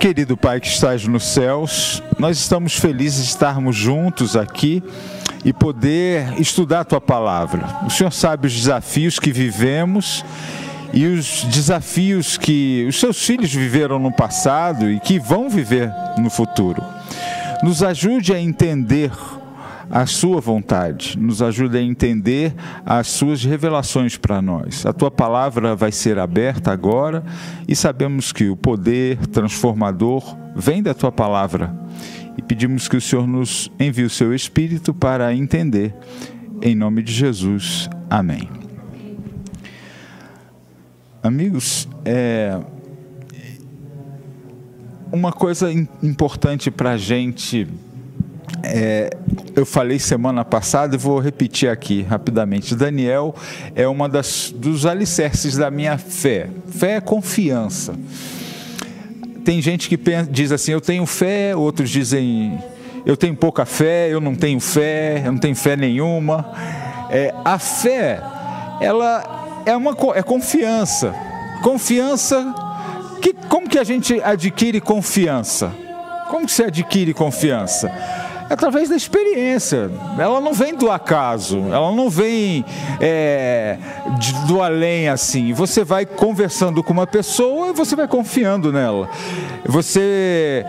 Querido Pai que estás nos céus, nós estamos felizes de estarmos juntos aqui e poder estudar a Tua Palavra. O Senhor sabe os desafios que vivemos e os desafios que os Seus filhos viveram no passado e que vão viver no futuro. Nos ajude a entender a Sua vontade, nos ajude a entender as Suas revelações para nós. A Tua Palavra vai ser aberta agora e sabemos que o poder transformador vem da Tua Palavra. E pedimos que o Senhor nos envie o Seu Espírito para entender. Em nome de Jesus. Amém. Amigos, uma coisa importante para a gente... eu falei semana passada e vou repetir aqui rapidamente. Daniel é uma dos alicerces da minha fé. Fé é confiança. Tem gente que diz assim, eu tenho fé, outros dizem, eu tenho pouca fé, eu não tenho fé nenhuma. A fé, ela é confiança. Confiança, como que a gente adquire confiança? Como que se adquire confiança? Através da experiência. Ela não vem do acaso, ela não vem do além assim. Você vai conversando com uma pessoa e você vai confiando nela. Você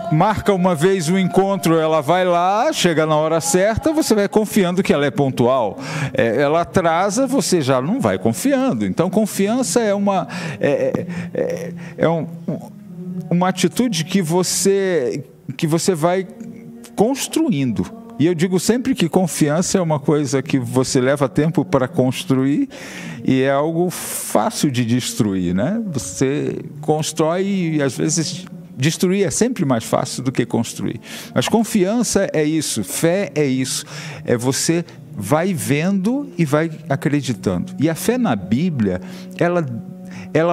marca uma vez um encontro, ela vai lá, chega na hora certa, você vai confiando que ela é pontual. Ela atrasa, você já não vai confiando. Então, confiança é uma atitude que você vai construindo. E eu digo sempre que confiança é uma coisa que você leva tempo para construir e é algo fácil de destruir, né? Você constrói e às vezes destruir é sempre mais fácil do que construir. Mas confiança é isso, fé é isso. Você vai vendo e vai acreditando. E a fé na Bíblia, ela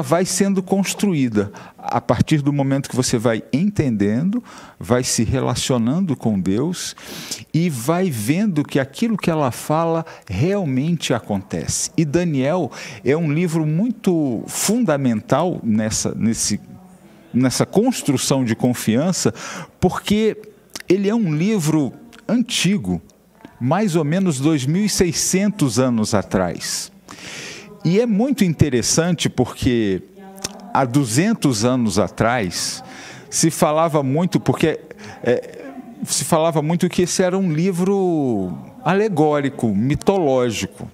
vai sendo construída a partir do momento que você vai entendendo, vai se relacionando com Deus e vai vendo que aquilo que ela fala realmente acontece. E Daniel é um livro muito fundamental nessa construção de confiança, porque ele é um livro antigo, mais ou menos 2.600 anos atrás. E é muito interessante porque há 200 anos atrás se falava muito, se falava muito que esse era um livro alegórico, mitológico,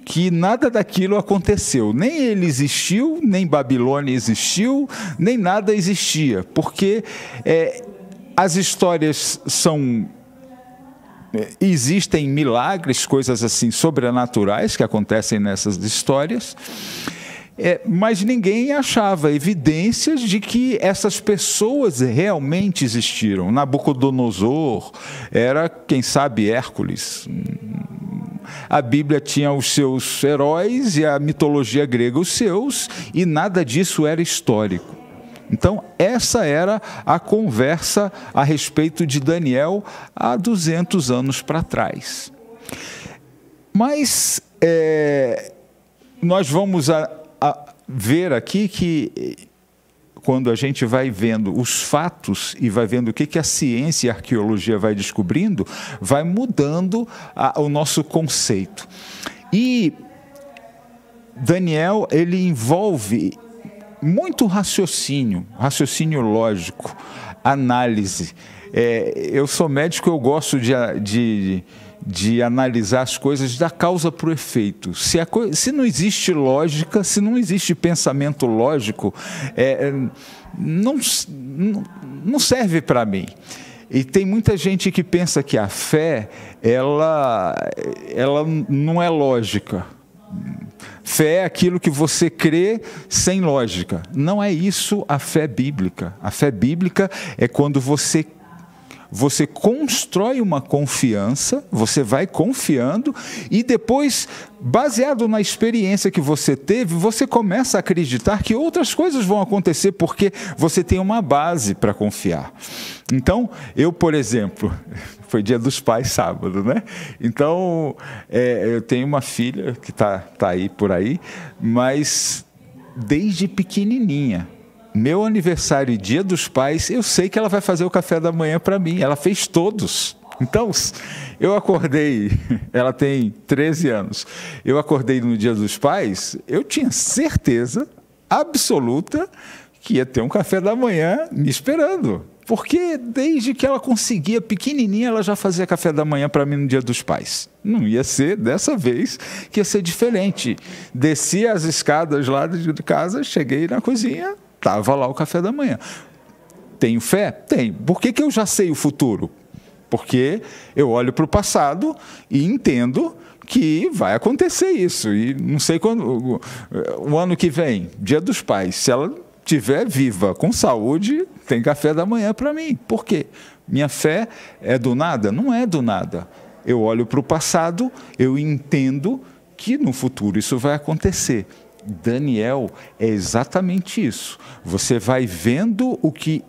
que nada daquilo aconteceu. Nem ele existiu, nem Babilônia existiu, nem nada existia, porque as histórias existem milagres, coisas assim sobrenaturais que acontecem nessas histórias, mas ninguém achava evidências de que essas pessoas realmente existiram. Nabucodonosor era, quem sabe, Hércules. A Bíblia tinha os seus heróis e a mitologia grega os seus, e nada disso era histórico. Então, essa era a conversa a respeito de Daniel há 200 anos para trás. Mas nós vamos ver aqui que, quando a gente vai vendo os fatos e vai vendo o que a ciência e a arqueologia vai descobrindo, vai mudando o nosso conceito. E Daniel, ele envolve muito raciocínio lógico, análise. Eu sou médico, eu gosto de analisar as coisas da causa para o efeito. Se não existe lógica, se não existe pensamento lógico, não serve para mim. E tem muita gente que pensa que a fé, ela não é lógica. Fé é aquilo que você crê sem lógica. Não é isso a fé bíblica. A fé bíblica é quando você constrói uma confiança, você vai confiando e depois, baseado na experiência que você teve, você começa a acreditar que outras coisas vão acontecer porque você tem uma base para confiar. Então, eu, por exemplo, foi Dia dos Pais sábado, né? Então, eu tenho uma filha que tá aí por aí, mas desde pequenininha, meu aniversário e Dia dos Pais, eu sei que ela vai fazer o café da manhã para mim. Ela fez todos. Então, eu acordei, ela tem 13 anos, eu acordei no Dia dos Pais, eu tinha certeza absoluta que ia ter um café da manhã me esperando. Porque desde que ela conseguia, pequenininha, ela já fazia café da manhã para mim no Dia dos Pais. Não ia ser dessa vez, que ia ser diferente. Desci as escadas lá de casa, cheguei na cozinha, estava lá o café da manhã. Tenho fé? Tenho. Por que eu já sei o futuro? Porque eu olho para o passado e entendo que vai acontecer isso. E não sei quando, o ano que vem, Dia dos Pais, se ela estiver viva, com saúde, tem café da manhã para mim. Por quê? Minha fé é do nada? Não é do nada. Eu olho para o passado, eu entendo que no futuro isso vai acontecer. Daniel é exatamente isso. Você vai vendo o que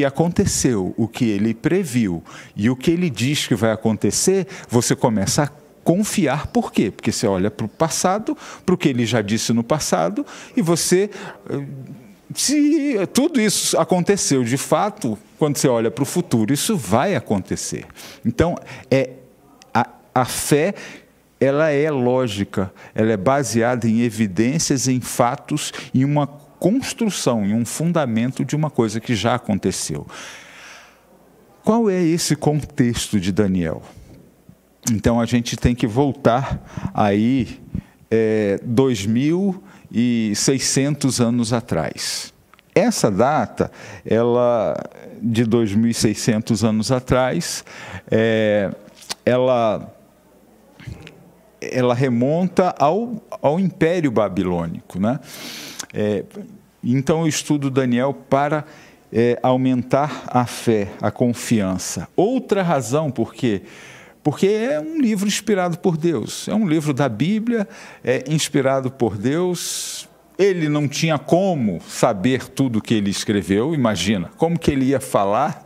aconteceu, o que ele previu e o que ele diz que vai acontecer, você começa a confiar. Por quê? Porque você olha para o passado, para o que ele já disse no passado, e você, se tudo isso aconteceu de fato, quando você olha para o futuro, isso vai acontecer. Então, a fé, ela é lógica, ela é baseada em evidências, em fatos, em uma construção, em um fundamento de uma coisa que já aconteceu. Qual é esse contexto de Daniel? Então, a gente tem que voltar aí 2.600 anos atrás. Essa data, ela de 2.600 anos atrás, ela remonta ao Império Babilônico, né? Então, eu estudo Daniel para aumentar a fé, a confiança. Outra razão, por quê? Porque é um livro inspirado por Deus. É um livro da Bíblia, inspirado por Deus. Ele não tinha como saber tudo que ele escreveu, imagina. Como que ele ia falar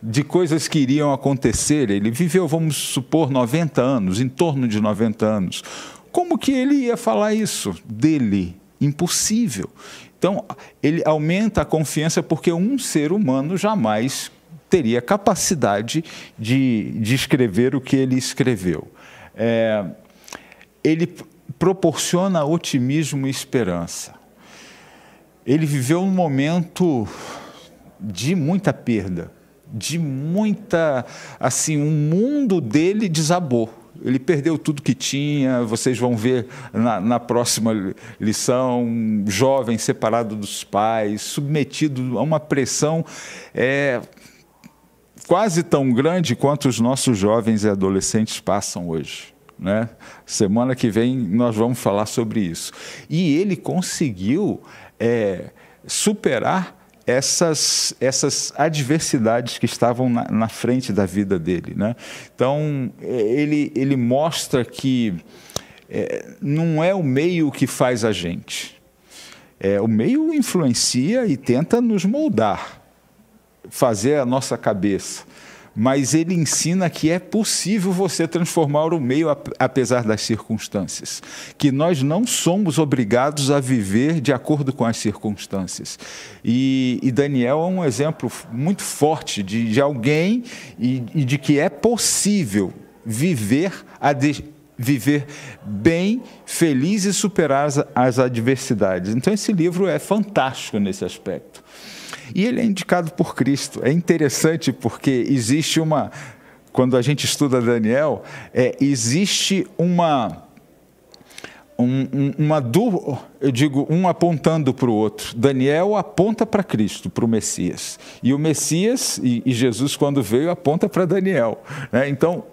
de coisas que iriam acontecer? Ele viveu, vamos supor, 90 anos, em torno de 90 anos. Como que ele ia falar isso dele? Impossível. Então, ele aumenta a confiança porque um ser humano jamais teria capacidade de escrever o que ele escreveu. Ele proporciona otimismo e esperança. Ele viveu um momento de muita perda, de muita... Assim, o mundo dele desabou. Ele perdeu tudo que tinha, vocês vão ver na próxima lição, um jovem separado dos pais, submetido a uma pressão quase tão grande quanto os nossos jovens e adolescentes passam hoje, né? Semana que vem nós vamos falar sobre isso. E ele conseguiu superar essas adversidades que estavam na frente da vida dele, né? Então, ele mostra que não é o meio que faz a gente. O meio influencia e tenta nos moldar, fazer a nossa cabeça. Mas ele ensina que é possível você transformar o meio apesar das circunstâncias, que nós não somos obrigados a viver de acordo com as circunstâncias. E Daniel é um exemplo muito forte de alguém e de que é possível viver bem, feliz e superar as adversidades. Então, esse livro é fantástico nesse aspecto. E ele é indicado por Cristo. É interessante porque existe quando a gente estuda Daniel, existe eu digo, um apontando para o outro. Daniel aponta para Cristo, para o Messias. E o Messias, e Jesus, quando veio, aponta para Daniel, né? Então,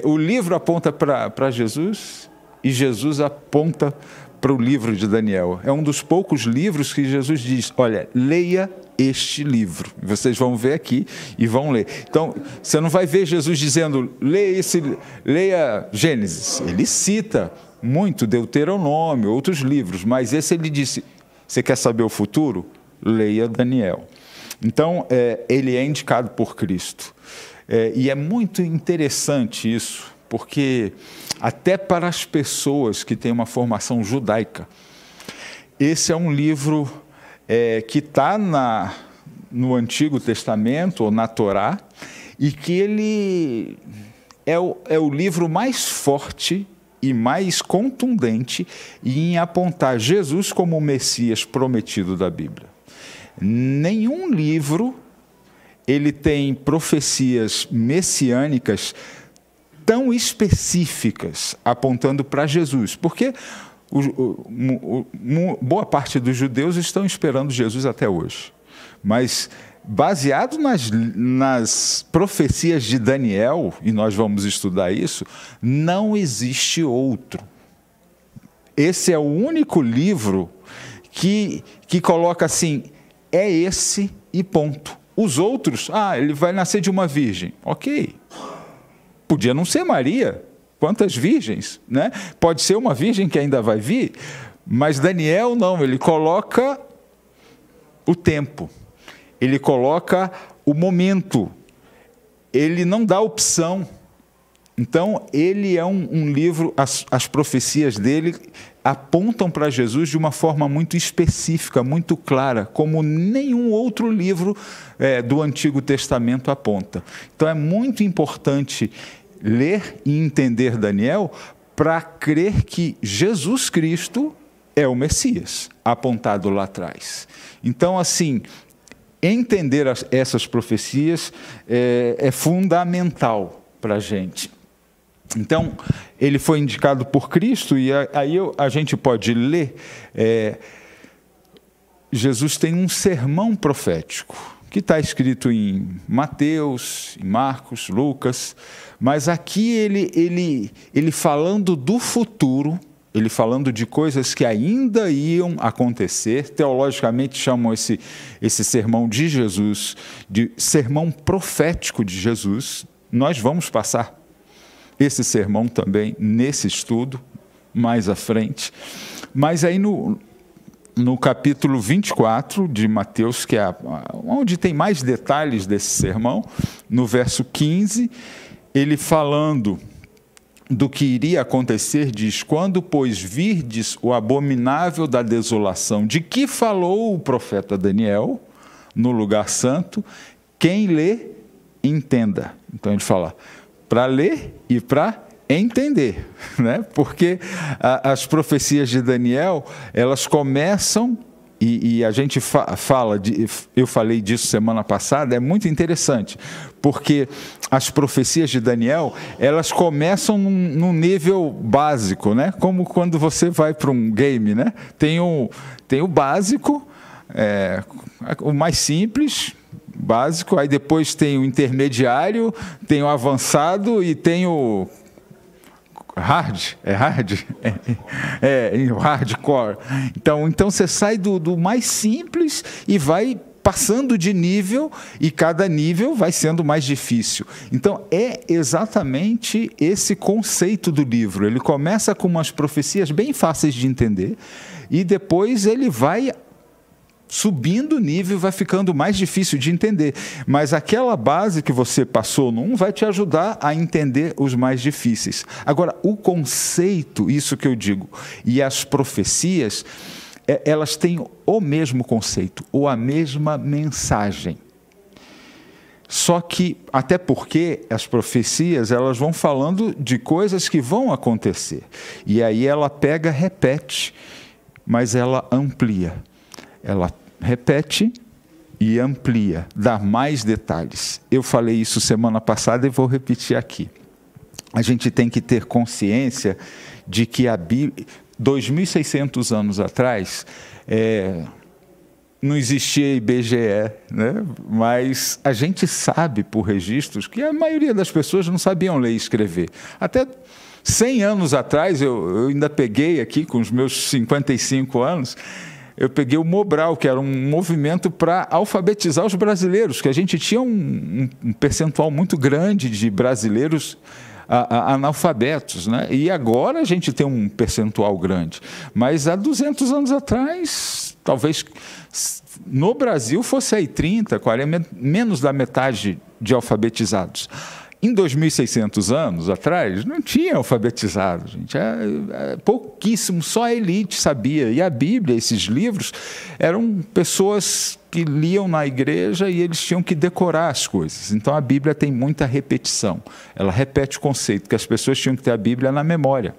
o livro aponta para Jesus e Jesus aponta para o livro de Daniel. É um dos poucos livros que Jesus diz, olha, leia este livro. Vocês vão ver aqui e vão ler. Então, você não vai ver Jesus dizendo, leia Gênesis. Ele cita muito Deuteronômio, outros livros, mas esse ele disse, você quer saber o futuro? Leia Daniel. Então, ele é indicado por Cristo. E é muito interessante isso, porque até para as pessoas que têm uma formação judaica, esse é um livro que está no Antigo Testamento, ou na Torá, e que ele é o livro mais forte e mais contundente em apontar Jesus como o Messias prometido da Bíblia. Nenhum livro ele tem profecias messiânicas tão específicas apontando para Jesus, porque boa parte dos judeus estão esperando Jesus até hoje, mas baseado nas profecias de Daniel, e nós vamos estudar isso, não existe outro. Esse é o único livro que coloca assim, é esse e ponto. Os outros, ele vai nascer de uma virgem. Ok. Podia não ser Maria. Quantas virgens, né? Pode ser uma virgem que ainda vai vir, mas Daniel não, ele coloca o tempo, ele coloca o momento, ele não dá opção. Então, ele é um livro, as profecias dele apontam para Jesus de uma forma muito específica, muito clara, como nenhum outro livro do Antigo Testamento aponta. Então, é muito importante ler e entender Daniel para crer que Jesus Cristo é o Messias, apontado lá atrás. Então, assim, entender essas profecias é fundamental para a gente. Então, ele foi indicado por Cristo, e aí a gente pode ler, Jesus tem um sermão profético, que está escrito em Mateus, em Marcos, Lucas, mas aqui ele falando do futuro, ele falando de coisas que ainda iam acontecer, teologicamente chamam esse sermão de Jesus, de sermão profético de Jesus. Nós vamos passar esse sermão também nesse estudo, mais à frente. Mas aí no capítulo 24 de Mateus, que é onde tem mais detalhes desse sermão, no verso 15, ele falando do que iria acontecer, diz: quando, pois, virdes o abominável da desolação, de que falou o profeta Daniel, no lugar santo, quem lê, entenda. Então ele fala para ler e para entender, né? Porque as profecias de Daniel, elas começam, e a gente fala, eu falei disso semana passada, é muito interessante, porque as profecias de Daniel, elas começam num nível básico, né? Como quando você vai para um game, né? Tem o básico, o mais simples, básico, aí depois tem o intermediário, tem o avançado e tem o o hardcore. Então você sai do mais simples e vai passando de nível, e cada nível vai sendo mais difícil. Então é exatamente esse conceito do livro. Ele começa com umas profecias bem fáceis de entender, e depois ele vai subindo o nível, vai ficando mais difícil de entender. Mas aquela base que você passou num vai te ajudar a entender os mais difíceis. Agora, o conceito, isso que eu digo, e as profecias, elas têm o mesmo conceito, ou a mesma mensagem. Só que, até porque as profecias, elas vão falando de coisas que vão acontecer. E aí ela pega, repete, mas ela amplia. Ela repete e amplia, dá mais detalhes. Eu falei isso semana passada e vou repetir aqui. A gente tem que ter consciência de que a Bíblia, 2.600 anos atrás, não existia IBGE, né? Mas a gente sabe por registros que a maioria das pessoas não sabiam ler e escrever. Até 100 anos atrás, eu ainda peguei aqui, com os meus 55 anos, eu peguei o Mobral, que era um movimento para alfabetizar os brasileiros, que a gente tinha um percentual muito grande de brasileiros analfabetos, né? E agora a gente tem um percentual grande. Mas há 200 anos atrás, talvez no Brasil fosse aí 30, 40, menos da metade de alfabetizados. Em 2.600 anos atrás, não tinha alfabetizado, gente. Pouquíssimo, só a elite sabia. E a Bíblia, esses livros, eram pessoas que liam na igreja e eles tinham que decorar as coisas. Então, a Bíblia tem muita repetição. Ela repete o conceito, que as pessoas tinham que ter a Bíblia na memória.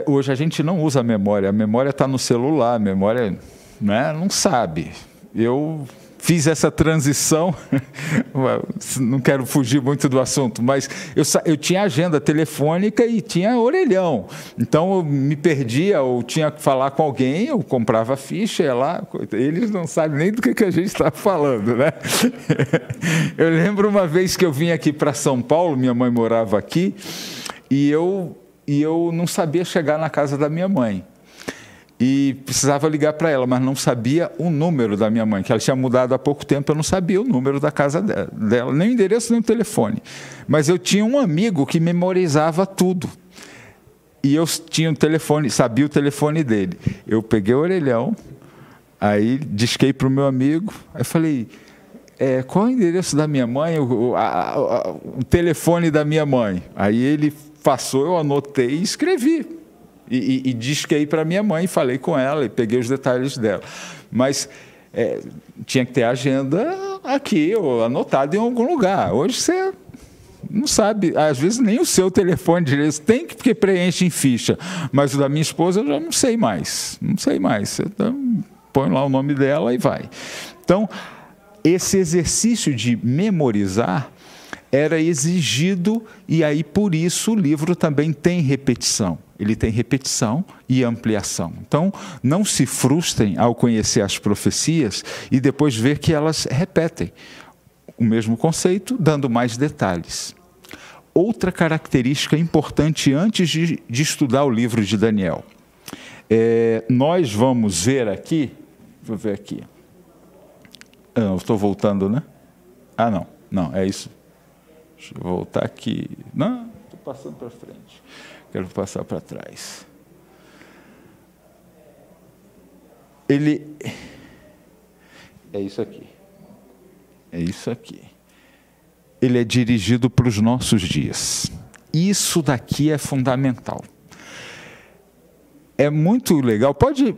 Hoje a gente não usa a memória está no celular, a memória, né, não sabe. Eu fiz essa transição, não quero fugir muito do assunto, mas eu tinha agenda telefônica e tinha orelhão. Então eu me perdia, ou tinha que falar com alguém, eu comprava a ficha, ia lá, eles não sabem nem do que a gente está falando, né? Eu lembro uma vez que eu vim aqui para São Paulo, minha mãe morava aqui, e eu não sabia chegar na casa da minha mãe. E precisava ligar para ela, mas não sabia o número da minha mãe, que ela tinha mudado há pouco tempo, eu não sabia o número da casa dela, nem o endereço, nem o telefone. Mas eu tinha um amigo que memorizava tudo. E eu tinha um telefone, sabia o telefone dele. Eu peguei o orelhão, aí disquei para o meu amigo, aí falei, qual é o endereço da minha mãe, o telefone da minha mãe? Aí ele passou, eu anotei e escrevi. E disquei para minha mãe, falei com ela e peguei os detalhes dela. Mas tinha que ter a agenda aqui, ou anotada em algum lugar. Hoje você não sabe, às vezes nem o seu telefone direito, tem que preenche em ficha. Mas o da minha esposa eu já não sei mais. Não sei mais. Você põe lá o nome dela e vai. Então, esse exercício de memorizar era exigido, e aí por isso o livro também tem repetição. Ele tem repetição e ampliação. Então, não se frustrem ao conhecer as profecias e depois ver que elas repetem o mesmo conceito, dando mais detalhes. Outra característica importante antes de estudar o livro de Daniel. Nós vamos ver aqui, vou ver aqui. Eu estou voltando, né? Não, é isso. Deixa eu voltar aqui. Não, estou passando para frente. Quero passar para trás. É isso aqui. É isso aqui. Ele é dirigido para os nossos dias. Isso daqui é fundamental. É muito legal. Pode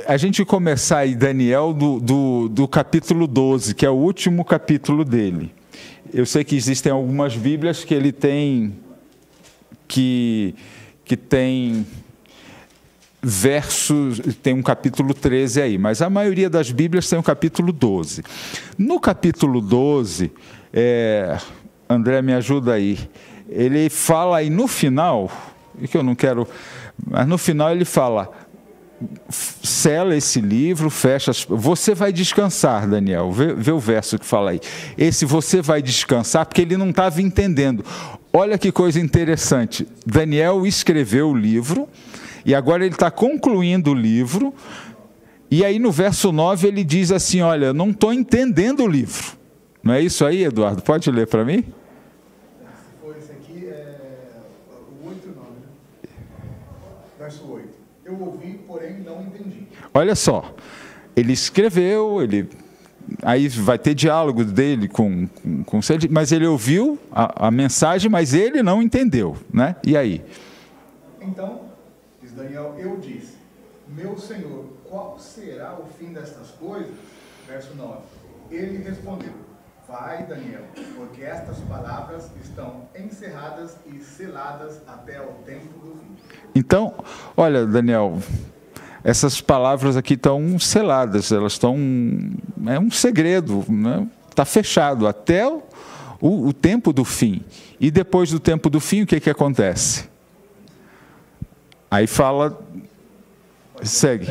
a gente começar aí, Daniel, do capítulo 12, que é o último capítulo dele. Eu sei que existem algumas Bíblias que ele tem que tem versos, tem um capítulo 13 aí, mas a maioria das Bíblias tem o capítulo 12. No capítulo 12, André, me ajuda aí, ele fala aí no final, que eu não quero, mas no final ele fala, sela esse livro, fecha, você vai descansar, Daniel, vê o verso que fala aí, esse você vai descansar, porque ele não estava entendendo. Olha que coisa interessante, Daniel escreveu o livro, e agora ele está concluindo o livro, e aí no verso 9 ele diz assim, olha, não estou entendendo o livro. Não é isso aí, Eduardo? Pode ler para mim? Se for esse aqui, o 8 não, né? Verso 8. Eu ouvi, porém não entendi. Olha só, ele escreveu, aí vai ter diálogo dele mas ele ouviu a mensagem, mas ele não entendeu, né? E aí? Então, diz Daniel, eu disse, meu Senhor, qual será o fim destas coisas? Verso 9. Ele respondeu, vai, Daniel, porque estas palavras estão encerradas e seladas até o tempo do fim. Então, olha, Daniel, essas palavras aqui estão seladas, elas estão, é um segredo, né? Está fechado até o tempo do fim. E depois do tempo do fim, o que acontece? Aí fala, segue,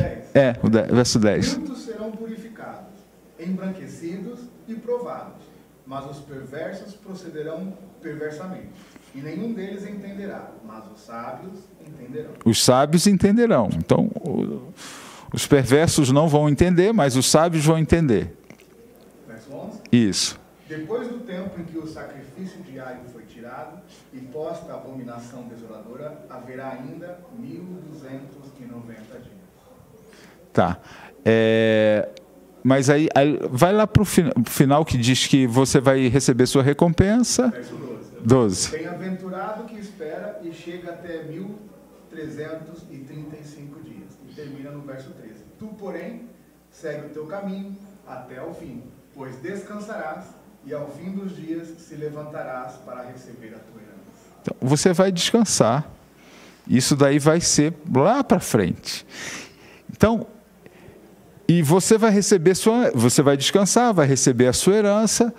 o verso 10. Muitos serão purificados, embranquecidos e provados, mas os perversos procederão perversamente, e nenhum deles entenderá, mas os sábios entenderão. Os sábios entenderão. Então, os perversos não vão entender, mas os sábios vão entender. Verso 11? Isso. Depois do tempo em que o sacrifício diário foi tirado e posta a abominação desoladora, haverá ainda 1.290 dias. Tá. Mas aí vai lá para o final que diz que você vai receber sua recompensa. Verso 12. Bem-aventurado que espera e chega até 1335 dias. E termina no verso 13. Tu, porém, segue o teu caminho até ao fim, pois descansarás e ao fim dos dias se levantarás para receber a tua herança. Então, você vai descansar. Isso daí vai ser lá para frente. Então, e você vai receber você vai descansar, vai receber a sua herança,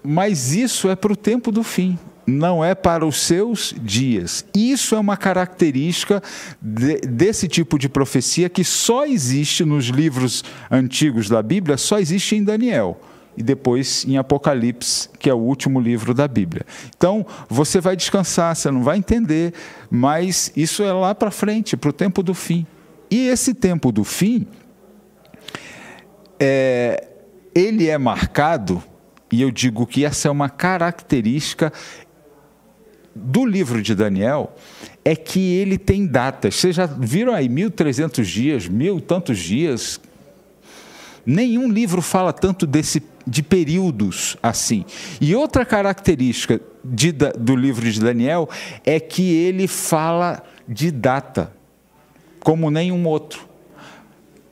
mas isso é para o tempo do fim, não é para os seus dias. Isso é uma característica desse tipo de profecia que só existe nos livros antigos da Bíblia, só existe em Daniel. E depois em Apocalipse, que é o último livro da Bíblia. Então, você vai descansar, você não vai entender, mas isso é lá para frente, para o tempo do fim. E esse tempo do fim, ele é marcado, e eu digo que essa é uma característica do livro de Daniel, é que ele tem datas. Vocês já viram aí 1.300 dias, 1.000 tantos dias? Nenhum livro fala tanto de períodos assim. E outra característica do livro de Daniel é que ele fala de data, como nenhum outro.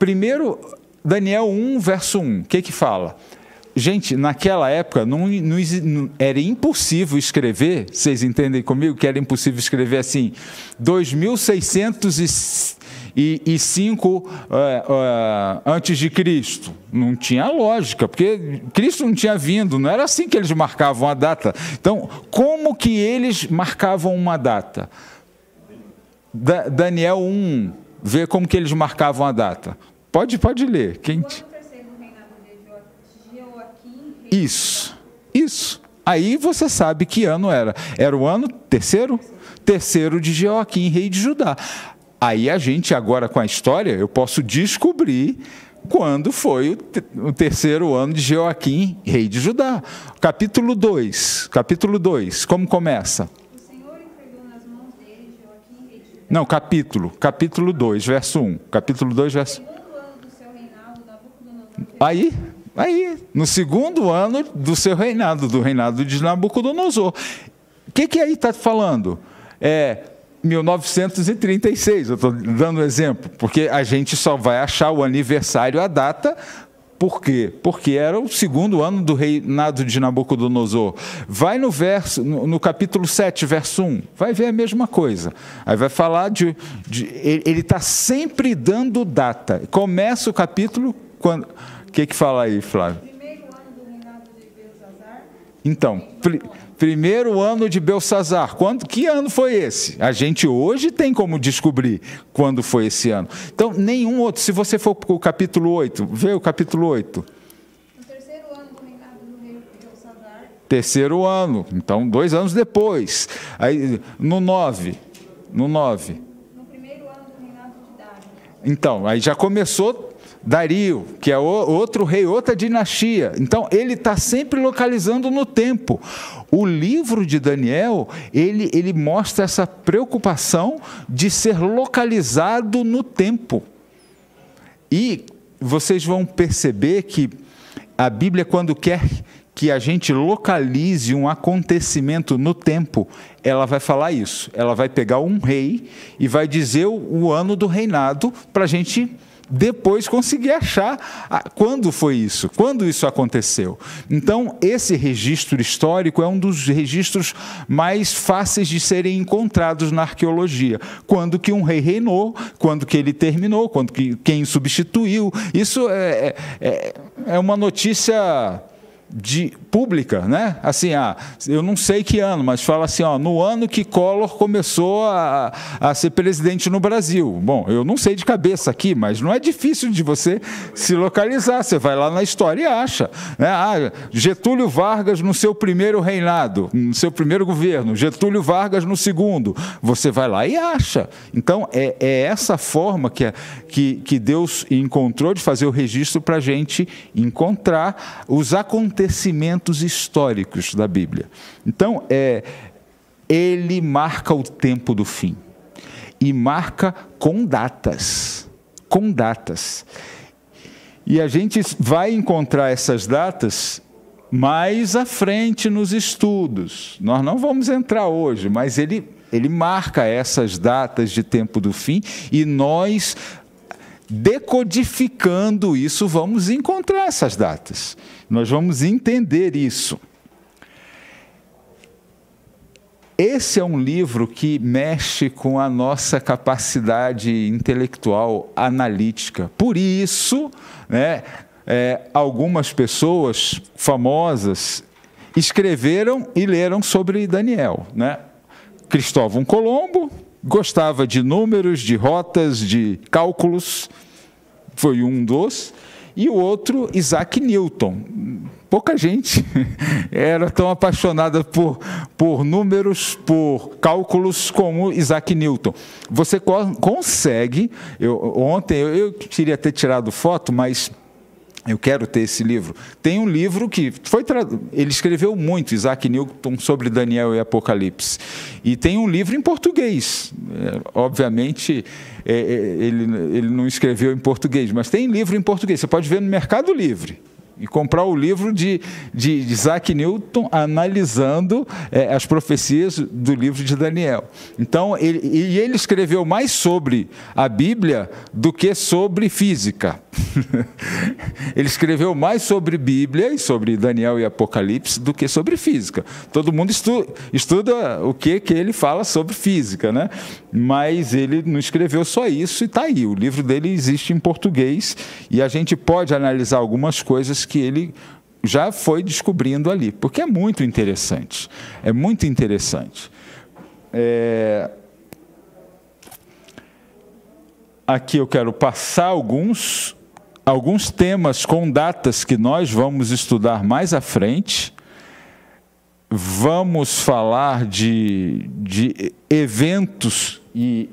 Primeiro, Daniel 1, verso 1, o que fala? Gente, naquela época não era impossível escrever, vocês entendem comigo que era impossível escrever assim, 2605 antes de Cristo. Não tinha lógica, porque Cristo não tinha vindo, não era assim que eles marcavam a data. Então, como que eles marcavam uma data? Daniel 1, vê como que eles marcavam a data. Pode ler. Isso. Aí você sabe que ano era. Era o ano terceiro de Jeoaquim, rei de Judá. Aí a gente, agora com a história, eu posso descobrir quando foi o terceiro ano de Jeoaquim, rei de Judá. Capítulo 2, como começa? O Senhor entregou nas mãos dele Jeoaquim, rei de Judá. Não, capítulo 2, verso 1. Capítulo 2, verso 1. Segundo ano do seu reinado, Nabucodonosor. Aí, no segundo ano do seu reinado, do reinado de Nabucodonosor. O que aí está falando? 1936, eu estou dando um exemplo, porque a gente só vai achar o aniversário, a data, por quê? Porque era o segundo ano do reinado de Nabucodonosor. Vai no capítulo 7, verso 1, vai ver a mesma coisa. Aí vai falar ele está sempre dando data. Começa o capítulo, quando... O que fala aí, Flávio? Primeiro ano do reinado de Belsazar. Então, primeiro ano de Belsazar. Que ano foi esse? A gente hoje tem como descobrir quando foi esse ano. Então, nenhum outro. Se você for para o capítulo 8, vê o capítulo 8. No terceiro ano do reinado do rei Belsazar. Terceiro ano. Então, 2 anos depois. Aí, no 9. No primeiro ano do reinado de Dário. Então, aí já começou... Dario, que é outro rei, outra dinastia. Então, ele está sempre localizando no tempo. O livro de Daniel, ele mostra essa preocupação de ser localizado no tempo. E vocês vão perceber que a Bíblia, quando quer que a gente localize um acontecimento no tempo, ela vai falar isso. Ela vai pegar um rei e vai dizer o ano do reinado para a gente... depois conseguir achar quando foi isso, quando isso aconteceu. Então, esse registro histórico é um dos registros mais fáceis de serem encontrados na arqueologia. Quando que um rei reinou, quando que ele terminou, quando que quem substituiu. Isso é uma notícia... pública, né? Assim, eu não sei que ano, mas fala assim, no ano que Collor começou a ser presidente no Brasil. Bom, eu não sei de cabeça aqui, mas não é difícil de você se localizar. Você vai lá na história e acha, né? Getúlio Vargas no seu primeiro reinado, no seu primeiro governo, Getúlio Vargas no segundo. Você vai lá e acha. Então, é essa forma que Deus encontrou de fazer o registro para a gente encontrar os acontecimentos históricos da Bíblia. Então, ele marca o tempo do fim. E marca com datas. Com datas. E a gente vai encontrar essas datas mais à frente nos estudos. Nós não vamos entrar hoje, mas ele marca essas datas de tempo do fim, e nós, decodificando isso, vamos encontrar essas datas. Nós vamos entender isso. Esse é um livro que mexe com a nossa capacidade intelectual, analítica. Por isso, né, algumas pessoas famosas escreveram e leram sobre Daniel, né? Cristóvão Colombo gostava de números, de rotas, de cálculos, foi um dos, e o outro, Isaac Newton. Pouca gente era tão apaixonada por números, por cálculos como Isaac Newton. Você consegue, ontem eu queria ter tirado foto, mas eu quero ter esse livro. Tem um livro que ele escreveu muito, Isaac Newton, sobre Daniel e Apocalipse. E tem um livro em português. Obviamente, ele não escreveu em português, mas tem livro em português. Você pode ver no Mercado Livre e comprar o livro de Isaac Newton analisando as profecias do livro de Daniel. Então, ele escreveu mais sobre a Bíblia do que sobre física. Ele escreveu mais sobre Bíblia e sobre Daniel e Apocalipse do que sobre física. Todo mundo estuda o que ele fala sobre física, né? Mas ele não escreveu só isso e está aí. O livro dele existe em português e a gente pode analisar algumas coisas que ele já foi descobrindo ali, porque é muito interessante. É muito interessante. Aqui eu quero passar alguns temas com datas que nós vamos estudar mais à frente. Vamos falar de eventos, e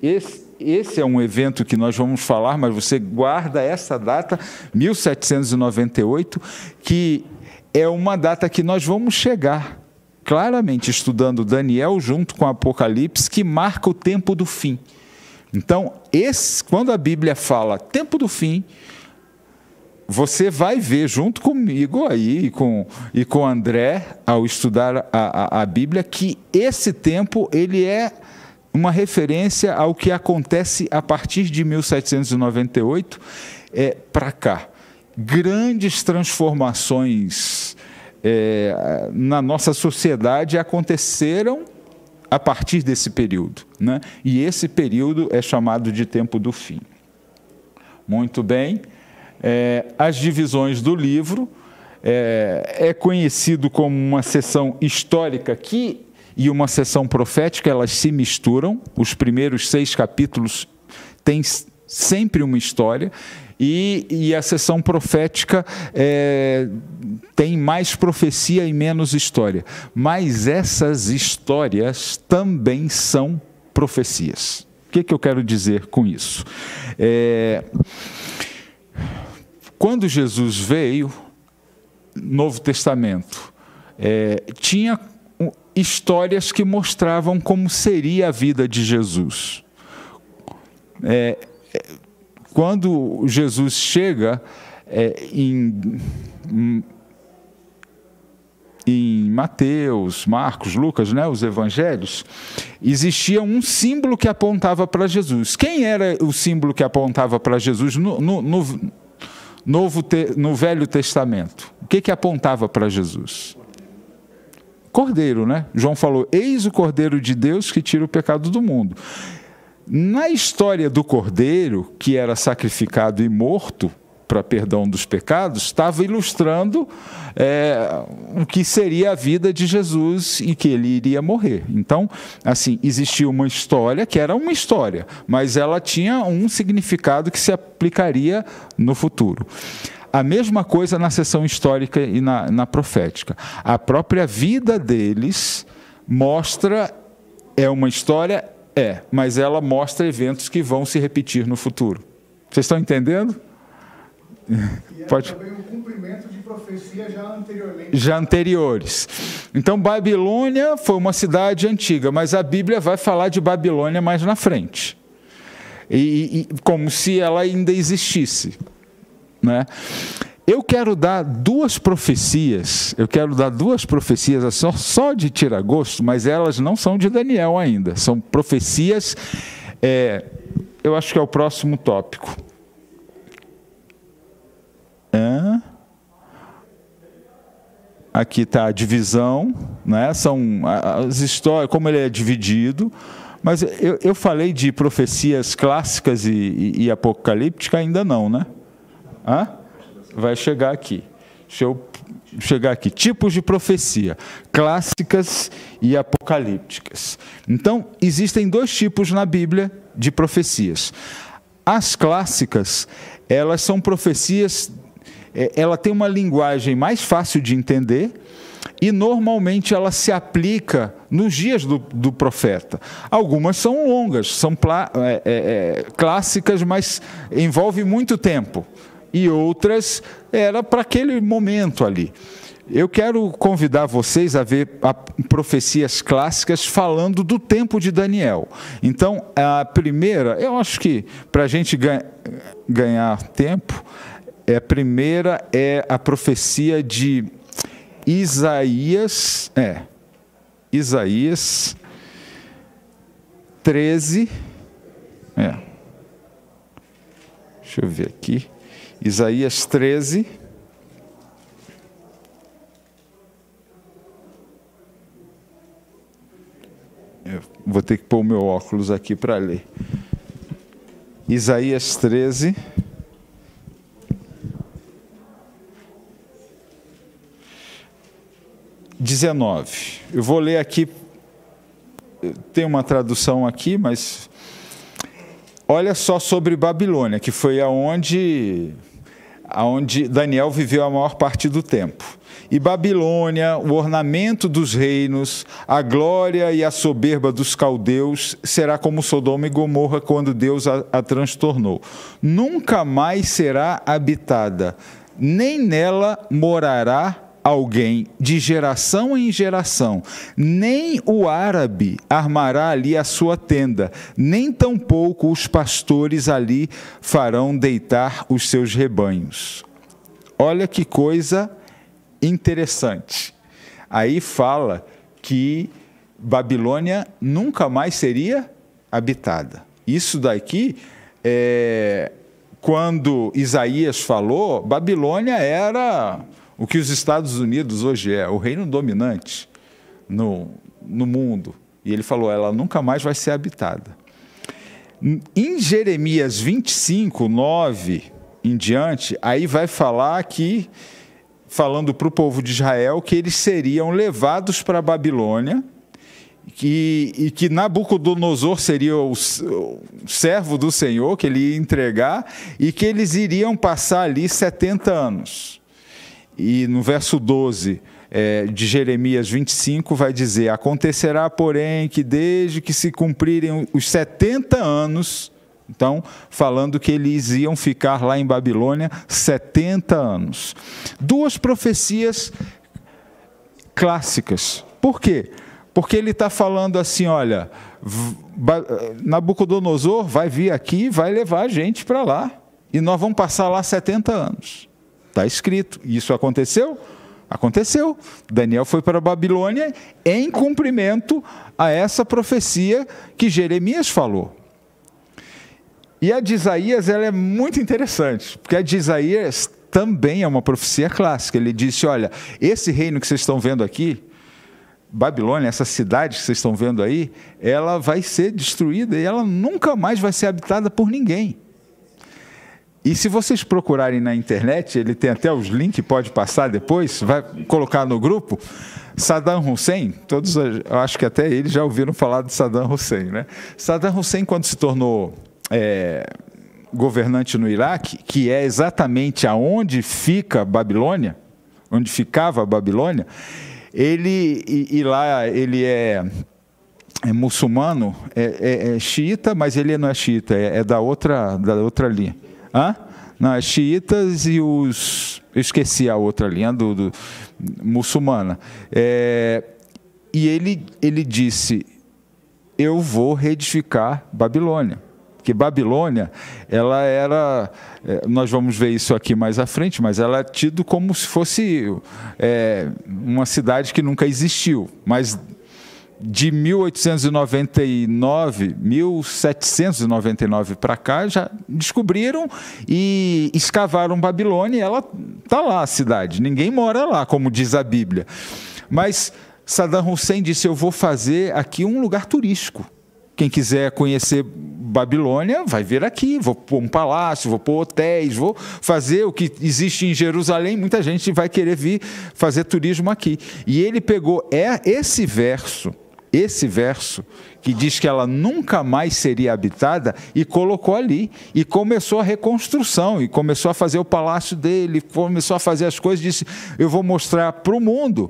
esse é um evento que nós vamos falar, mas você guarda essa data, 1798, que é uma data que nós vamos chegar claramente estudando Daniel junto com Apocalipse, que marca o tempo do fim. Então, quando a Bíblia fala tempo do fim, você vai ver junto comigo aí e com André, ao estudar a Bíblia, que esse tempo ele é uma referência ao que acontece a partir de 1798 para cá. Grandes transformações na nossa sociedade aconteceram a partir desse período, né? E esse período é chamado de tempo do fim. Muito bem. As divisões do livro é conhecido como uma seção histórica e uma seção profética, elas se misturam. Os primeiros 6 capítulos têm sempre uma história, e a seção profética tem mais profecia e menos história. Mas essas histórias também são profecias. O que eu quero dizer com isso? Quando Jesus veio, Novo Testamento, tinha histórias que mostravam como seria a vida de Jesus. Quando Jesus chega em Mateus, Marcos, Lucas, né, os evangelhos, existia um símbolo que apontava para Jesus. Quem era o símbolo que apontava para Jesus no Velho Testamento? O que apontava para Jesus? Cordeiro, né? João falou: eis o Cordeiro de Deus que tira o pecado do mundo. Na história do Cordeiro, que era sacrificado e morto para perdão dos pecados, estava ilustrando o que seria a vida de Jesus e que ele iria morrer. Então, assim, existia uma história que era uma história, mas ela tinha um significado que se aplicaria no futuro. A mesma coisa na seção histórica e na profética. A própria vida deles mostra, uma história, mas ela mostra eventos que vão se repetir no futuro. Vocês estão entendendo? E também o cumprimento de profecias já anteriores. Então, Babilônia foi uma cidade antiga, mas a Bíblia vai falar de Babilônia mais na frente. E como se ela ainda existisse. né? Eu quero dar duas profecias, só de tira-gosto, mas elas não são de Daniel ainda, são profecias, eu acho que é o próximo tópico. Aqui está a divisão, né? São as histórias, como ele é dividido, mas eu falei de profecias clássicas e apocalípticas, ainda não, né? Vai chegar aqui. Deixa eu chegar aqui. Tipos de profecia, clássicas e apocalípticas. Então, existem dois tipos na Bíblia de profecias. As clássicas, elas são profecias, ela tem uma linguagem mais fácil de entender e normalmente ela se aplica nos dias do profeta. Algumas são longas, são clássicas, mas envolvem muito tempo. E outras era para aquele momento ali. Eu quero convidar vocês a ver profecias clássicas falando do tempo de Daniel. Então, a primeira, eu acho que para a gente ganhar tempo, a primeira é a profecia de Isaías 13. Deixa eu ver aqui. Isaías 13. Eu vou ter que pôr o meu óculos aqui para ler. Isaías 13. Eu vou ler aqui, tem uma tradução aqui, mas olha só sobre Babilônia, que foi aonde Daniel viveu a maior parte do tempo. E Babilônia, o ornamento dos reinos, a glória e a soberba dos caldeus, será como Sodoma e Gomorra quando Deus a transtornou. Nunca mais será habitada, nem nela morará alguém de geração em geração, nem o árabe armará ali a sua tenda, nem tampouco os pastores ali farão deitar os seus rebanhos. Olha que coisa interessante. Aí fala que Babilônia nunca mais seria habitada. Isso daqui, quando Isaías falou, Babilônia era o que os Estados Unidos hoje o reino dominante no mundo. E ele falou, ela nunca mais vai ser habitada. Em Jeremias 25, 9 em diante, aí vai falar que, falando para o povo de Israel, que eles seriam levados para a Babilônia, e que Nabucodonosor seria o servo do Senhor, que ele ia entregar, e que eles iriam passar ali 70 anos. E no verso 12 de Jeremias 25 vai dizer, acontecerá, porém, que desde que se cumprirem os 70 anos, então, falando que eles iam ficar lá em Babilônia 70 anos. Duas profecias clássicas. Por quê? Porque ele está falando assim, olha, Nabucodonosor vai vir aqui e vai levar a gente para lá. E nós vamos passar lá 70 anos. Está escrito. Isso aconteceu? Aconteceu. Daniel foi para a Babilônia em cumprimento a essa profecia que Jeremias falou. E a de Isaías, ela é muito interessante, porque a de Isaías também é uma profecia clássica. Ele disse, olha, esse reino que vocês estão vendo aqui, Babilônia, essa cidade que vocês estão vendo aí, ela vai ser destruída e ela nunca mais vai ser habitada por ninguém. E se vocês procurarem na internet, ele tem até os links, pode passar depois, vai colocar no grupo, Saddam Hussein, todos, eu acho que até eles já ouviram falar de Saddam Hussein, né? Saddam Hussein, quando se tornou governante no Iraque, que é exatamente aonde fica a Babilônia, onde ficava a Babilônia, lá ele é muçulmano, é xiita, mas ele não é xiita, é da outra linha. Não, é xiitas e os... Eu esqueci a outra linha do muçulmana. E ele disse, eu vou reedificar Babilônia. Porque Babilônia, ela era, nós vamos ver isso aqui mais à frente, mas ela é tido como se fosse uma cidade que nunca existiu. Mas de 1799 para cá, já descobriram e escavaram Babilônia, e ela está lá, a cidade. Ninguém mora lá, como diz a Bíblia. Mas Saddam Hussein disse, eu vou fazer aqui um lugar turístico. Quem quiser conhecer Babilônia, vai vir aqui, vou pôr um palácio, vou pôr hotéis, vou fazer o que existe em Jerusalém, muita gente vai querer vir fazer turismo aqui. E ele pegou esse verso que diz que ela nunca mais seria habitada, e colocou ali, e começou a reconstrução, e começou a fazer o palácio dele, começou a fazer as coisas, disse, eu vou mostrar para o mundo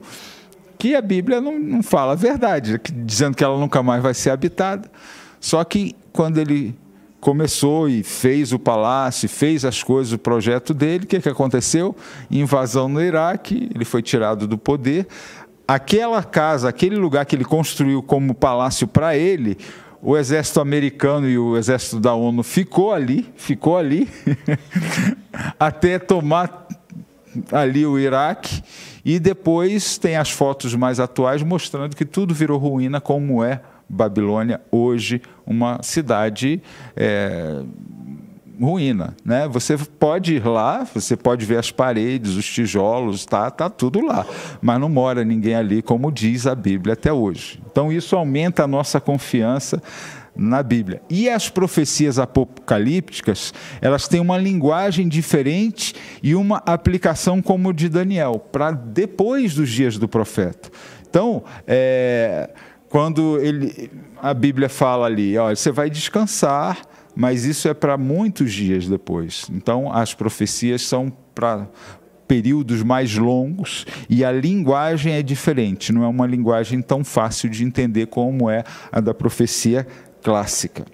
que a Bíblia não fala a verdade, dizendo que ela nunca mais vai ser habitada. Só que quando ele começou e fez o palácio, fez as coisas, o projeto dele, o que aconteceu? Invasão no Iraque, ele foi tirado do poder. Aquela casa, aquele lugar que ele construiu como palácio para ele, o exército americano e o exército da ONU ficou ali, até tomar ali o Iraque, e depois tem as fotos mais atuais mostrando que tudo virou ruína, como é Babilônia hoje, uma cidade ruína, né? Você pode ir lá, você pode ver as paredes, os tijolos, tá tudo lá, mas não mora ninguém ali, como diz a Bíblia até hoje. Então isso aumenta a nossa confiança na Bíblia. E as profecias apocalípticas, elas têm uma linguagem diferente e uma aplicação como de Daniel, para depois dos dias do profeta. Então, quando a Bíblia fala ali, olha, você vai descansar, mas isso é para muitos dias depois. Então, as profecias são para períodos mais longos, e a linguagem é diferente, não é uma linguagem tão fácil de entender como é a da profecia clássica.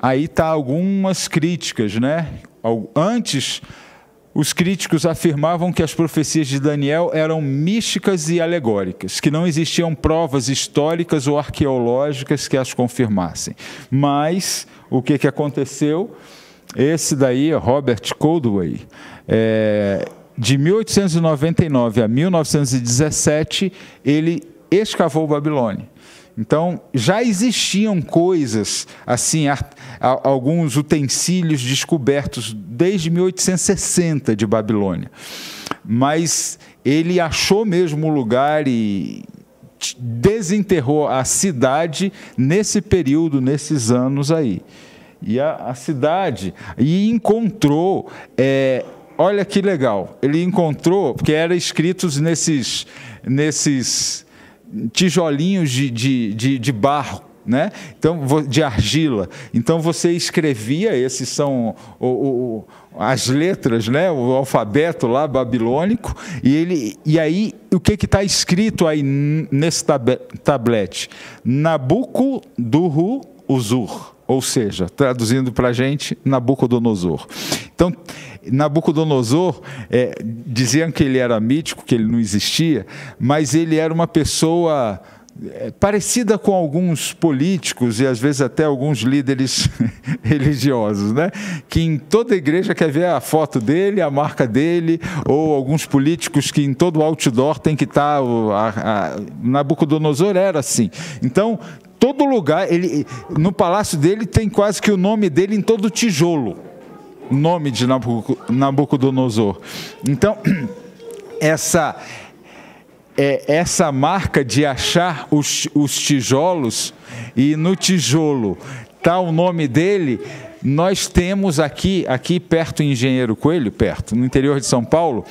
Aí está algumas críticas, né? Antes, os críticos afirmavam que as profecias de Daniel eram místicas e alegóricas, que não existiam provas históricas ou arqueológicas que as confirmassem. Mas o que aconteceu? Esse daí, Robert Caldwell, de 1899 a 1917, ele escavou Babilônia. Então, já existiam coisas, assim, alguns utensílios descobertos desde 1860 de Babilônia. Mas ele achou mesmo o lugar e desenterrou a cidade nesse período, nesses anos aí. E a cidade, e encontrou, olha que legal, ele encontrou, porque eram escritos nesses tijolinhos de barro, né? Então, de argila. Então você escrevia, esses são as letras, né? O alfabeto lá babilônico, e aí o que está escrito aí nesse tablete? Nabucodonosor, ou seja, traduzindo para a gente, Nabucodonosor. Então, Nabucodonosor, diziam que ele era mítico, que ele não existia, mas ele era uma pessoa parecida com alguns políticos e às vezes até alguns líderes religiosos, né? Que em toda igreja quer ver a foto dele, a marca dele, ou alguns políticos que em todo outdoor tem que estar... Nabucodonosor era assim. Então, todo lugar, no palácio dele tem quase que o nome dele em todo tijolo. O nome de Nabucodonosor. Então, essa marca de achar os tijolos, e no tijolo está o nome dele, nós temos aqui perto em Engenheiro Coelho, no interior de São Paulo,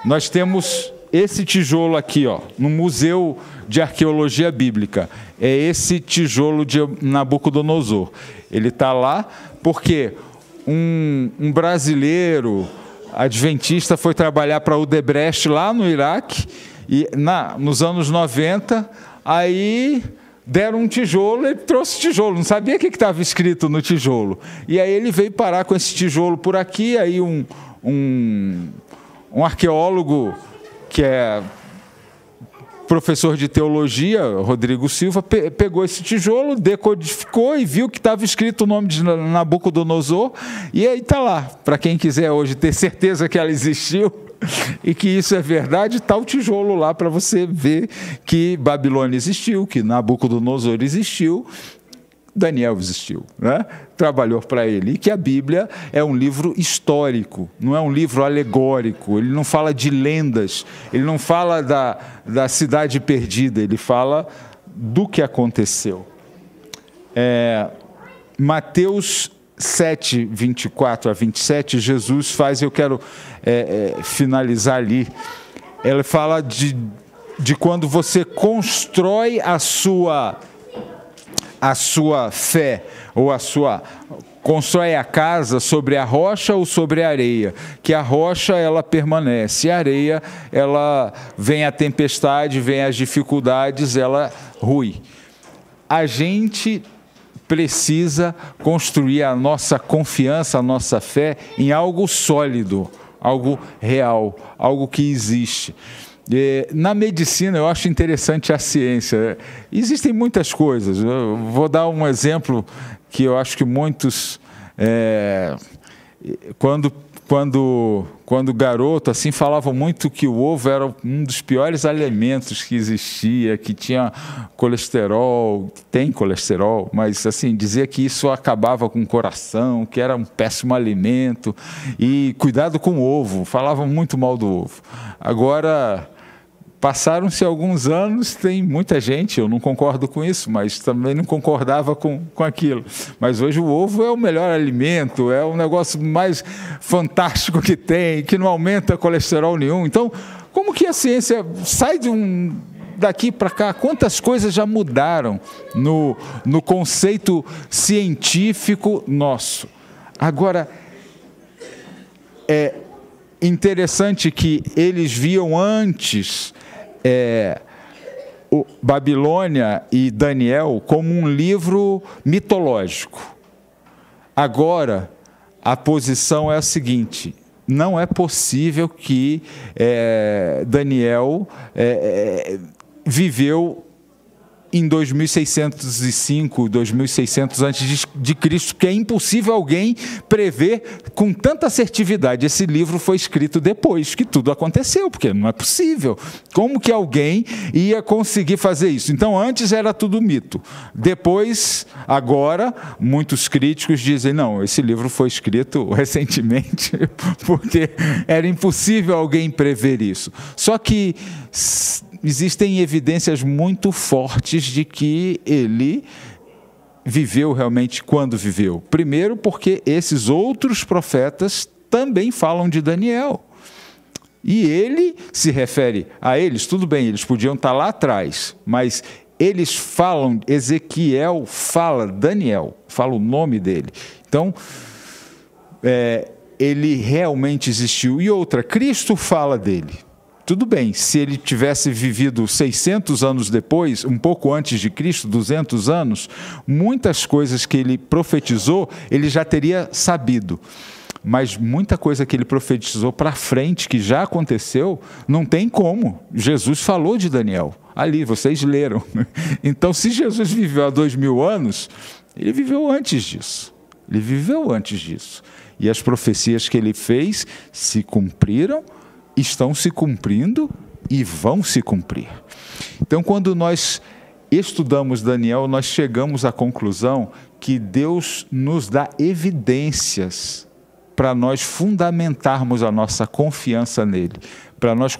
nós temos esse tijolo aqui, no Museu de Arqueologia Bíblica. É esse tijolo de Nabucodonosor. Ele está lá porque um brasileiro adventista foi trabalhar para Odebrecht lá no Iraque, e nos anos 90, aí deram um tijolo, ele trouxe tijolo, não sabia o que estava escrito no tijolo. E aí ele veio parar com esse tijolo por aqui, aí um arqueólogo que professor de teologia, Rodrigo Silva, pegou esse tijolo, decodificou e viu que estava escrito o nome de Nabucodonosor, e aí está lá. Para quem quiser hoje ter certeza que ela existiu e que isso é verdade, está o tijolo lá para você ver que Babilônia existiu, que Nabucodonosor existiu, Daniel existiu, né? Trabalhou para ele, e que a Bíblia é um livro histórico, não é um livro alegórico, ele não fala de lendas, ele não fala da cidade perdida, ele fala do que aconteceu. Mateus 7, 24 a 27, Jesus faz, eu quero finalizar ali, ele fala de quando você constrói a sua fé, ou constrói a casa sobre a rocha ou sobre a areia, que a rocha ela permanece, a areia ela vem a tempestade, vem as dificuldades, ela rui. A gente precisa construir a nossa confiança, a nossa fé em algo sólido, algo real, algo que existe. Na medicina, eu acho interessante a ciência. Existem muitas coisas. Eu vou dar um exemplo que eu acho que muitos, quando garoto, assim, falavam muito que o ovo era um dos piores alimentos que existia, que tinha colesterol, tem colesterol, mas assim, dizia que isso acabava com o coração, que era um péssimo alimento, e cuidado com o ovo, falavam muito mal do ovo. Agora, passaram-se alguns anos, tem muita gente, eu não concordo com isso, mas também não concordava com aquilo. Mas hoje o ovo é o melhor alimento, é o negócio mais fantástico que tem, que não aumenta colesterol nenhum. Então, como que a ciência sai daqui para cá? Quantas coisas já mudaram no conceito científico nosso? Agora, é interessante que eles viam antes Babilônia e Daniel como um livro mitológico. Agora, a posição é a seguinte: não é possível que Daniel viveu em 2605, 2600 antes de Cristo, que é impossível alguém prever com tanta assertividade. Esse livro foi escrito depois que tudo aconteceu, porque não é possível. Como que alguém ia conseguir fazer isso? Então, antes era tudo mito. Depois, agora, muitos críticos dizem, não, esse livro foi escrito recentemente, porque era impossível alguém prever isso. Só que existem evidências muito fortes de que ele viveu realmente quando viveu. Primeiro, porque esses outros profetas também falam de Daniel. E ele se refere a eles, tudo bem, eles podiam estar lá atrás, mas eles falam, Ezequiel fala Daniel, fala o nome dele. Então, ele realmente existiu. E outra, Cristo fala dele. Tudo bem, se ele tivesse vivido 600 anos depois, um pouco antes de Cristo, 200 anos, muitas coisas que ele profetizou, ele já teria sabido. Mas muita coisa que ele profetizou para frente, que já aconteceu, não tem como. Jesus falou de Daniel. Ali, vocês leram. Então, se Jesus viveu há 2000 anos, ele viveu antes disso. Ele viveu antes disso. E as profecias que ele fez se cumpriram, estão se cumprindo e vão se cumprir. Então, quando nós estudamos Daniel, nós chegamos à conclusão que Deus nos dá evidências para nós fundamentarmos a nossa confiança nele, para nós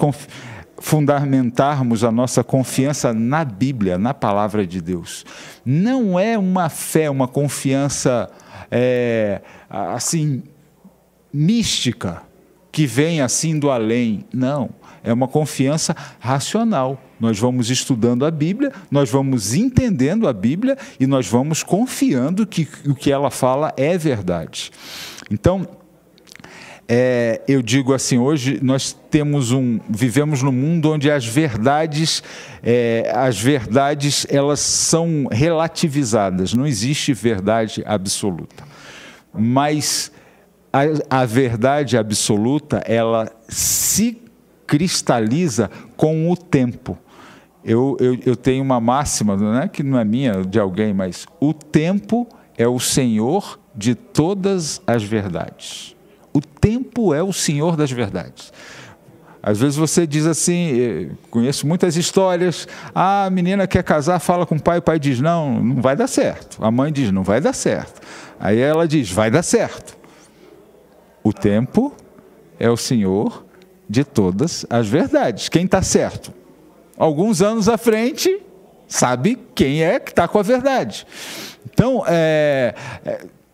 fundamentarmos a nossa confiança na Bíblia, na palavra de Deus. Não é uma fé, uma confiança assim mística, que vem assim do além. Não, é uma confiança racional. Nós vamos estudando a Bíblia, nós vamos entendendo a Bíblia e nós vamos confiando que o que ela fala é verdade. Então, eu digo assim, hoje nós vivemos num mundo onde as verdades elas são relativizadas, não existe verdade absoluta. Mas a verdade absoluta, ela se cristaliza com o tempo. Eu tenho uma máxima, não é que não é minha, de alguém, mas o tempo é o Senhor de todas as verdades. O tempo é o Senhor das verdades. Às vezes você diz assim, conheço muitas histórias, a menina quer casar, fala com o pai diz, não vai dar certo. A mãe diz, não vai dar certo. Aí ela diz, vai dar certo. O tempo é o Senhor de todas as verdades. Quem está certo? Alguns anos à frente, sabe quem é que está com a verdade. Então,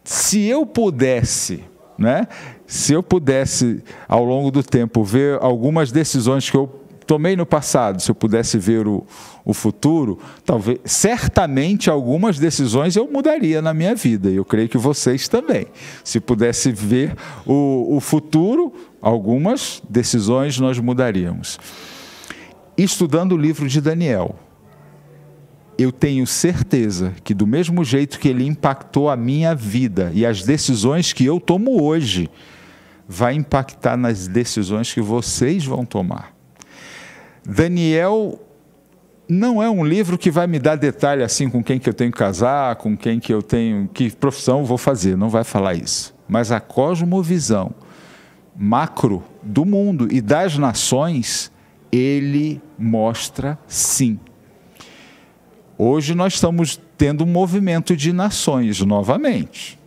se eu pudesse, né? Se eu pudesse, ao longo do tempo, ver algumas decisões que eu tomei no passado, se eu pudesse ver o futuro, talvez, certamente algumas decisões eu mudaria na minha vida, e eu creio que vocês também. Se pudesse ver o futuro, algumas decisões nós mudaríamos. Estudando o livro de Daniel, eu tenho certeza que do mesmo jeito que ele impactou a minha vida e as decisões que eu tomo hoje, vai impactar nas decisões que vocês vão tomar. Daniel não é um livro que vai me dar detalhe assim com quem que eu tenho que casar, com quem que eu tenho, que profissão eu vou fazer, não vai falar isso. Mas a cosmovisão macro do mundo e das nações, ele mostra sim. Hoje nós estamos tendo um movimento de nações novamente.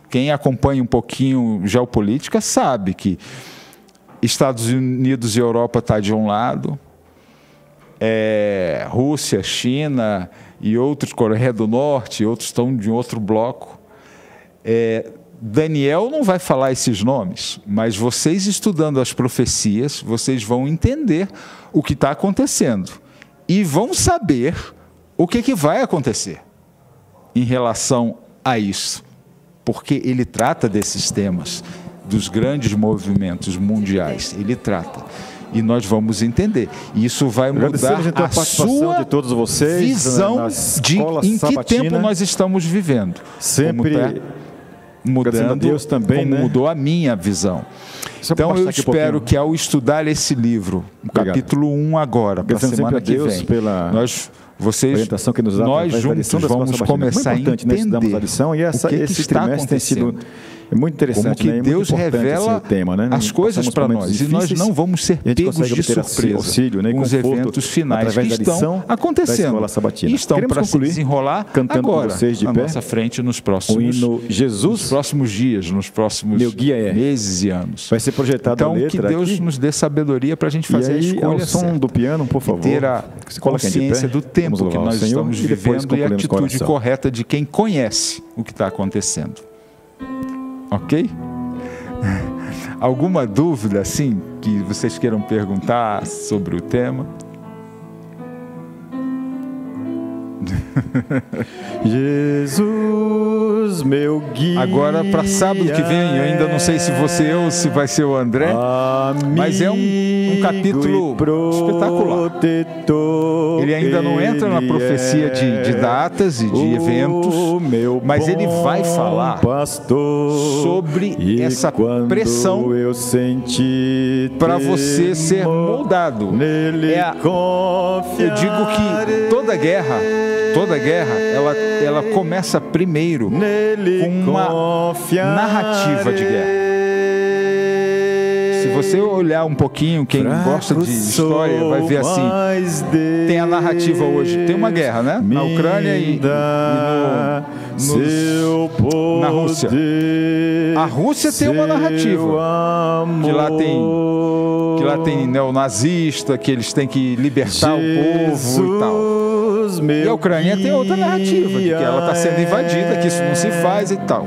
Quem acompanha um pouquinho geopolítica sabe que Estados Unidos e Europa estão de um lado, Rússia, China e outros, Coreia do Norte, e outros estão de outro bloco. Daniel não vai falar esses nomes, mas vocês estudando as profecias, vocês vão entender o que está acontecendo e vão saber o que vai acontecer em relação a isso, porque ele trata desses temas, dos grandes movimentos mundiais, ele trata. E nós vamos entender. Isso vai mudar então a sua de todos vocês, visão de em que tempo nós estamos vivendo. Sempre mudando, Deus também, como mudou a minha visão. Então eu espero que ao estudar esse livro, o capítulo 1 agora, para a semana que vem, nós juntos vamos começar a entender o que está acontecendo. É muito interessante, como que Deus revela tema, né? as coisas para nós, e nós não vamos ser pegos de surpresa auxílio, né, com os eventos finais que estão acontecendo e estão para se desenrolar agora na nossa frente nos próximos dias, nos próximos meses e anos. Vai ser projetado então, que Deus aqui nos dê sabedoria para a gente fazer a escolha certa, do piano, por favor, ter a consciência do tempo que nós estamos vivendo e a atitude correta de quem conhece o que está acontecendo. Ok? Alguma dúvida, assim, que vocês queiram perguntar sobre o tema? Jesus, meu guia. Agora, para sábado que vem, eu ainda não sei se você ou se vai ser o André, mas é um capítulo espetacular. Ele ainda não entra na profecia de datas e de eventos, mas ele vai falar sobre essa pressão para você ser moldado. Eu digo que toda guerra, ela começa primeiro com uma narrativa de guerra. Se você olhar um pouquinho, quem gosta de história vai ver assim, tem a narrativa hoje, tem uma guerra, né? Na Ucrânia e na Rússia. A Rússia tem uma narrativa, que lá tem neonazista, que eles têm que libertar o povo e tal. E a Ucrânia tem outra narrativa, de que ela está sendo invadida, que isso não se faz e tal.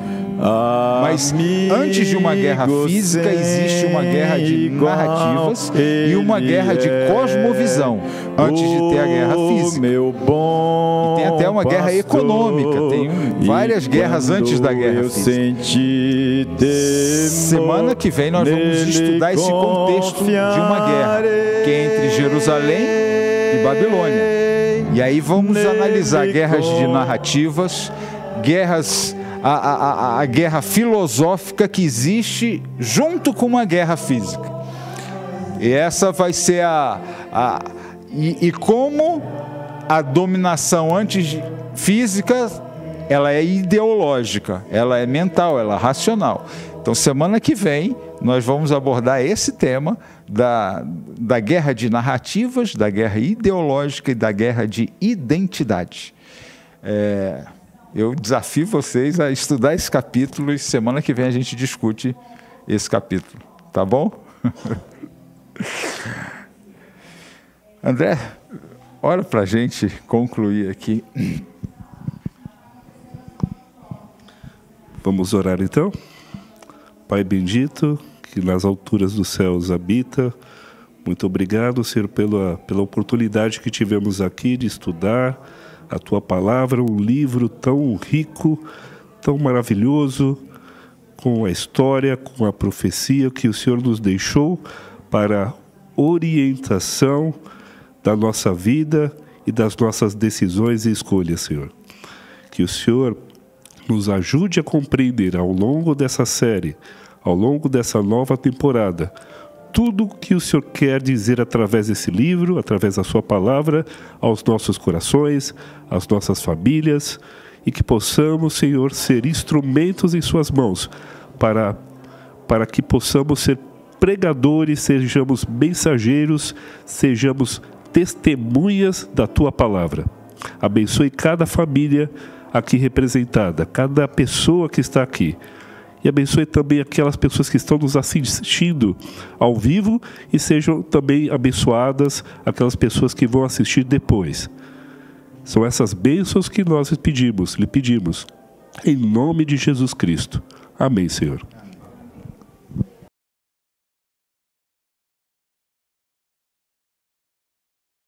Mas antes de uma guerra física, existe uma guerra de narrativas e uma guerra de cosmovisão, antes de ter a guerra física. E tem até uma guerra econômica, tem várias guerras antes da guerra física. Semana que vem nós vamos estudar esse contexto de uma guerra, que é entre Jerusalém e Babilônia. E aí vamos analisar guerras de narrativas, a guerra filosófica que existe junto com uma guerra física. E essa vai ser E como a dominação antifísica, ela é ideológica, ela é mental, ela é racional. Então, semana que vem, nós vamos abordar esse tema da guerra de narrativas, da guerra ideológica e da guerra de identidade. Eu desafio vocês a estudar esse capítulo e semana que vem a gente discute esse capítulo. Tá bom? André, ora para a gente concluir aqui. Vamos orar então? Pai bendito, que nas alturas dos céus habita, muito obrigado, Senhor, pela oportunidade que tivemos aqui de estudar a Tua Palavra, um livro tão rico, tão maravilhoso, com a história, com a profecia que o Senhor nos deixou para orientação da nossa vida e das nossas decisões e escolhas, Senhor. Que o Senhor nos ajude a compreender ao longo dessa série, ao longo dessa nova temporada, tudo que o Senhor quer dizer através desse livro, através da sua palavra, aos nossos corações, às nossas famílias, e que possamos, Senhor, ser instrumentos em suas mãos, para que possamos ser pregadores, sejamos mensageiros, sejamos testemunhas da tua palavra. Abençoe cada família aqui representada, cada pessoa que está aqui. E abençoe também aquelas pessoas que estão nos assistindo ao vivo e sejam também abençoadas aquelas pessoas que vão assistir depois. São essas bênçãos que nós lhe pedimos, em nome de Jesus Cristo. Amém, Senhor.